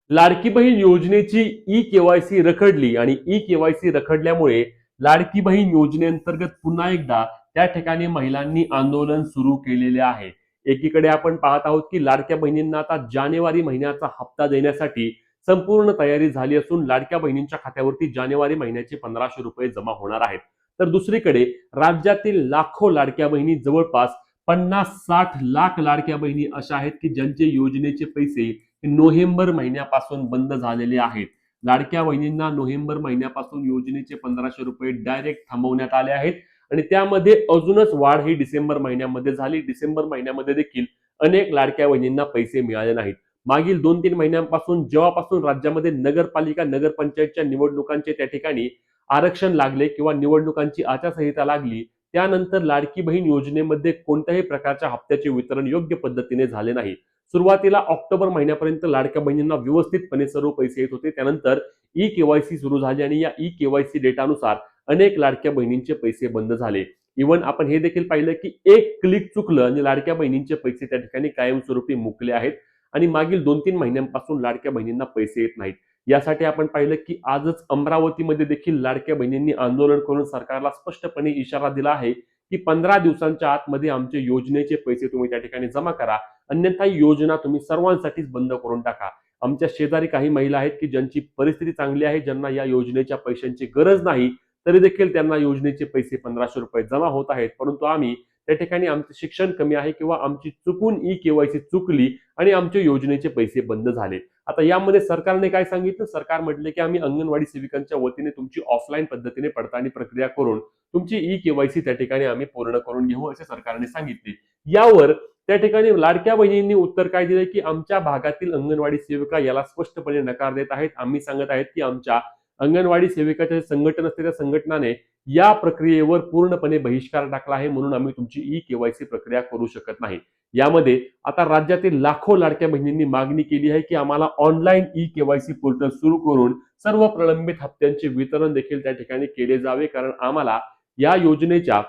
लाडकी बहीण योजनेची e KYC रखडली आणि ई केवायसी रखडल्यामुळे लाडकी बहीण योजनेअंतर्गत पुन्हा एकदा त्या ठिकाणी महिलांनी आंदोलन सुरू केलेले आहे। एकीकडे आपण पाहत आहोत की लाडक्या बहिणींना आता जानेवारी महिन्याचा हप्ता देण्यासाठी संपूर्ण तयारी झाली असून लाडक्या बहिणींच्या खात्यावरती जानेवारी महिन्याचे 1500 रुपये जमा होणार आहेत। तर दुसरीकडे राज्यातील लाखो लाडक्या बहिणी, जवळपास 50-60 लाख लाडक्या बहिणी अशा आहेत की ज्यांचे योजनेचे पैसे नोव्हेंबर महिन्यापासून बंद झालेले आहेत। लाडक्या बहिणींना नोव्हेंबर महिन्यापासून योजनेचे 1500 रुपये डायरेक्ट थांबवण्यात आले आहेत आणि त्यामध्ये अजूनच वाढ ही डिसेंबर महिन्यामध्ये झाली। डिसेंबर महिन्यामध्ये देखील अनेक लाडक्या बहिणींना पैसे मिळाले नाहीत। मागील 2-3 महिन्यांपासून जेव्हापासून राज्यामध्ये नगरपालिका, नगरपंचायतच्या निवडणुकांचे त्या ठिकाणी आरक्षण लागले किंवा निवडणुकांची आचारसंहिता लागली, त्यानंतर लाडकी बहीण योजनेमध्ये कोणत्याही प्रकारच्या हप्त्याचे वितरण योग्य पद्धतीने झाले नाही। सुरुवातीला ऑक्टोबर महिन्यापर्यंत लाडक्या बहिणींना व्यवस्थितपणे सर्व पैसे येत होते। त्यानंतर ई केवायसी सुरू झाली आणि या ई केवायसी डेटानुसार अनेक लाडक्या बहिणींचे पैसे बंद झाले। इव्हन आपण हे देखील पाहिलं की एक क्लिक चुकलं आणि लाडक्या बहिणींचे पैसे त्या ठिकाणी कायमस्वरूपी मुकले आहेत आणि मागील 2-3 महिन्यांपासून लाडक्या बहिणींना पैसे येत नाहीत। यासाठी आपण पाहिलं की आजच अमरावतीमध्ये देखील लाडक्या बहिणींनी आंदोलन करून सरकारला स्पष्टपणे इशारा दिला आहे की 15 दिवसांच्या आतमध्ये आमचे योजनेचे पैसे तुम्ही त्या ठिकाणी जमा करा, अन्यथा योजना तुम्ही सर्वांसाठीच बंद करून टाका। आमच्या शेजारी काही महिला आहेत की ज्यांची परिस्थिती चांगली आहे, ज्यांना या योजनेच्या पैशांची गरज नाही, तरी देखील त्यांना योजनेचे पैसे 1500 रुपये जमा होत आहेत। परंतु आम्ही त्या ठिकाणी आमचे शिक्षण कमी आहे किंवा आमची चुकून ई केवायसी चुकली आणि आमचे योजनेचे पैसे बंद झाले। आता यामध्ये सरकारने काय सांगितलं? सरकार म्हटले की आम्ही अंगणवाडी सेविकांच्या वतीने तुमची ऑफलाईन पद्धतीने पडताळणी प्रक्रिया करून तुमची ई केवायसी त्या ठिकाणी आम्ही पूर्ण करून घेऊ असे सरकारने सांगितले। यावर त्या ठिकाणी लाडक्या बहिणींनी उत्तर काय दिले की आमच्या भागातील अंगणवाडी सेविका याला स्पष्टपणे नकार देत आहेत। आम्ही सांगत आहेत की आमच्या अंगणवाडी सेविकाचे संघटन असते, त्या संघटनाने या प्रक्रियेवर पूर्णपणे बहिष्कार टाकला आहे, म्हणून आम्ही तुमची ई केवायसी प्रक्रिया करू शकत नाही। यामध्ये आता राज्यातील लाखो लाडक्या बहिणींनी मागणी केली आहे की आम्हाला ऑनलाईन ई केवायसी पोर्टल सुरू करून सर्व प्रलंबित हप्त्यांचे वितरण देखील त्या ठिकाणी केले जावे, कारण आम्हाला या योजनेच्या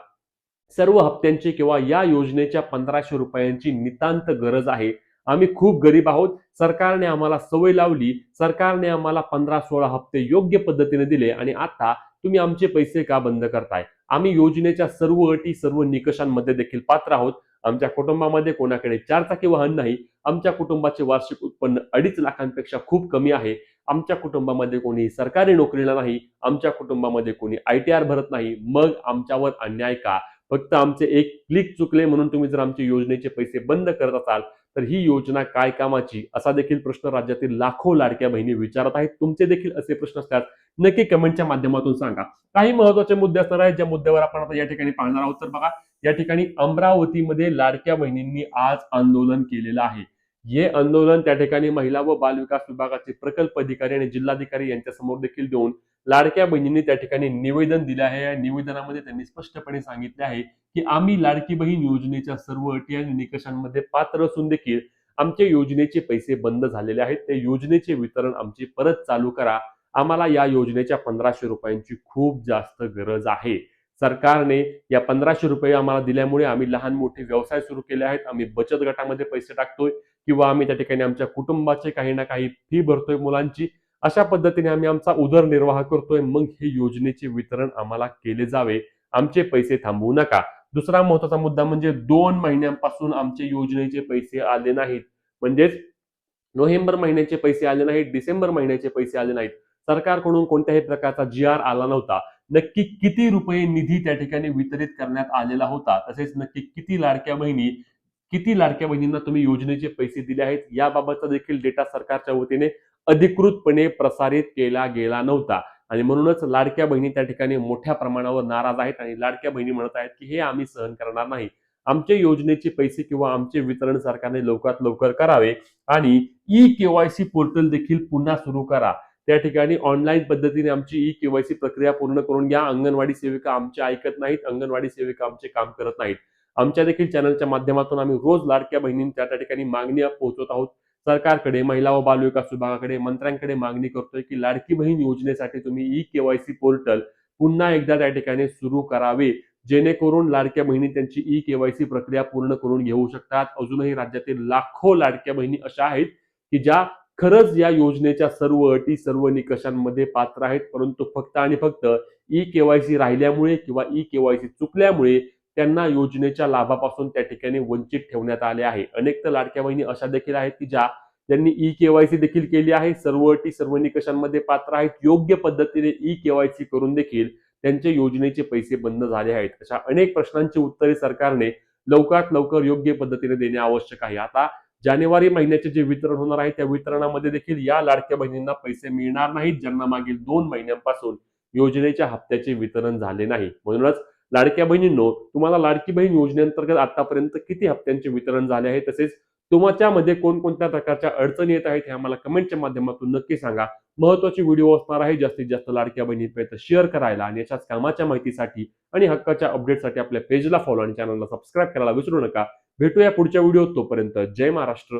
सर्व हप्त्यांची किंवा या योजनेच्या 1500 रुपयांची नितांत गरज आहे। आम्ही खूप गरीब आहोत। सरकारने आम्हाला सवय लावली, सरकारने आम्हाला 15-16 हप्ते योग्य पद्धतीने दिले आणि आता तुम्ही आमचे पैसे का बंद करताय? आम्ही योजनेच्या सर्व अटी, सर्व निकषांमध्ये देखील पात्र आहोत। आमच्या कुटुंबामध्ये कोणाकडे 4 चाकी वाहन नाही, आमच्या कुटुंबाचे वार्षिक उत्पन्न 2.5 लाखांपेक्षा खूप कमी आहे, आमच्या कुटुंबामध्ये कोणी सरकारी नोकरीला नाही, आमच्या कुटुंबामध्ये कोणी ITR भरत नाही, मग आमच्यावर अन्याय का? फक्त आमचे एक क्लिक चुकले म्हणून तुम्ही जर आमचे योजनेचे पैसे बंद करत असाल तर ही योजना काय कामाची? असा देखील प्रश्न राज्यातील लाखो लाडक्या बहिणी विचारत आहेत। तुमचे देखील असे प्रश्न असतात, नक्की कमेंटच्या माध्यमातून सांगा। काही महत्त्वाचे मुद्दे असणार आहेत ज्या मुद्द्यावर आपण आता या ठिकाणी पाहणार आहोत। तर बघा, या ठिकाणी अमरावतीमध्ये लाडक्या बहिणींनी आज आंदोलन केलेलं आहे। हे आंदोलन त्या ठिकाणी महिला व बाल विकास विभागाचे प्रकल्प अधिकारी आणि जिल्हाधिकारी यांच्या समोर देखील देऊन लाडक्या बहिणींनी त्या ठिकाणी निवेदन दिले आहे। या निवेदनामध्ये त्यांनी स्पष्टपणे सांगितले आहे की आम्ही लाडकी बहीण योजनेच्या सर्व अटी आणि निकषांमध्ये पात्र असून देखील आमच्या योजनेचे पैसे बंद झालेले आहेत। ते योजनेचे वितरण आमचे परत चालू करा। आम्हाला या योजनेच्या 1500 रुपयांची खूप जास्त गरज आहे। सरकारने या 1500 रुपये आम्हाला दिल्यामुळे आम्ही लहान मोठे व्यवसाय सुरू केले आहेत, आम्ही बचत गटामध्ये पैसे टाकतोय किंवा आम्ही त्या ठिकाणी आमच्या कुटुंबाचे काही ना काही फी भरतोय मुलांची, अशा पद्धतीने आम्ही आमचा उदरनिर्वाह करतोय। मग हे योजनेचे वितरण आम्हाला केले जावे, आमचे पैसे थांबवू नका। दुसरा महत्त्वाचा मुद्दा म्हणजे 2 महिन्यांपासून आमचे योजनेचे पैसे आले नाहीत, म्हणजेच नोव्हेंबर महिन्याचे पैसे आले नाहीत, डिसेंबर महिन्याचे पैसे आले नाहीत, सरकारकडून कोणत्याही प्रकारचा GR आला नव्हता। नक्की किती रुपये निधी त्या ठिकाणी वितरित करण्यात आलेला होता, तसेच नक्की किती लाडक्या बहिणींना तुम्ही योजनेचे पैसे दिले आहेत याबाबतचा देखील डेटा सरकारच्या वतीने अधिकृतपणे प्रसारित केला गेला नव्हता आणि म्हणूनच लाडक्या बहिणी त्या ठिकाणी मोठ्या प्रमाणावर नाराज आहेत आणि लाडक्या बहिणी म्हणत आहेत की हे आम्ही सहन करणार नाही। आमचे योजनेचे पैसे किंवा आमचे वितरण सरकारने लवकरात लवकर करावे आणि ई केवायसी पोर्टल देखील पुन्हा सुरू करा। त्या ठिकाणी ऑनलाईन पद्धतीने आमची ई केवायसी प्रक्रिया पूर्ण करून घ्या। अंगणवाडी सेविका आमचे ऐकत नाहीत, अंगणवाडी सेविका आमचे काम करत नाहीत। आमच्या देखील चॅनलच्या माध्यमातून आम्ही रोज लाडक्या बहिणींच्या त्या ठिकाणी मागण्या पोहोचवत आहोत। सरकारकडे, महिला व बाल विकास विभागाकडे, मंत्र्यांकडे मागणी करतोय की लाडकी बहीण योजनेसाठी तुम्ही ई केवायसी पोर्टल पुन्हा एकदा त्या ठिकाणी सुरू करावे, जेणेकरून लाडक्या बहिणी त्यांची ई केवायसी प्रक्रिया पूर्ण करून घेऊ शकतात। अजूनही राज्यातील लाखो लाडक्या बहिणी अशा आहेत की ज्या खरंच या योजनेच्या सर्व अटी सर्व निकषांमध्ये पात्र आहेत, परंतु फक्त आणि फक्त ई केवायसी राहिल्यामुळे किंवा ई केवायसी चुकल्यामुळे त्यांना योजनेच्या लाभापासून त्या ठिकाणी वंचित ठेवण्यात आले आहे. अनेक तर लाडक्या बहिणी अशा देखील आहेत की ज्यांनी ई केवायसी देखील केली आहे, सर्व अटी सर्व निकषांमध्ये पात्र आहेत, योग्य पद्धतीने ई केवायसी करून देखील त्यांचे योजनेचे पैसे बंद झाले आहेत. अशा अनेक प्रश्नांची उत्तरे सरकारने लवकरात लवकर योग्य पद्धतीने देणे आवश्यक आहे. आता जानेवारी महिन्याचे जे वितरण होणार आहे त्या वितरणामध्ये देखील या लाडक्या बहिणींना पैसे मिळणार नाहीत, ज्यांना मागील 2 महिन्यांपासून योजनेच्या हप्त्याचे वितरण झाले नाही. म्हणूनच लाडक्या बहिणींनो, तुम्हाला लाडकी बहीण योजनेअंतर्गत आतापर्यंत किती हप्त्यांचे वितरण झाले आहे, तसेच तुमच्यामध्ये कोणकोणत्या प्रकारच्या अडचणी येत आहेत हे आम्हाला कमेंटच्या माध्यमातून नक्की सांगा. महत्त्वाची व्हिडिओ असणार आहे. जास्तीत जास्त लाडक्या बहिणींपर्यंत शेअर करायला आणि अशाच कामाच्या माहितीसाठी आणि हक्काच्या अपडेटसाठी आपल्या पेजला फॉलो आणि चॅनलला सबस्क्राईब करायला विसरू नका. भेटूया पुढच्या व्हिडिओत. तोपर्यंत जय महाराष्ट्र.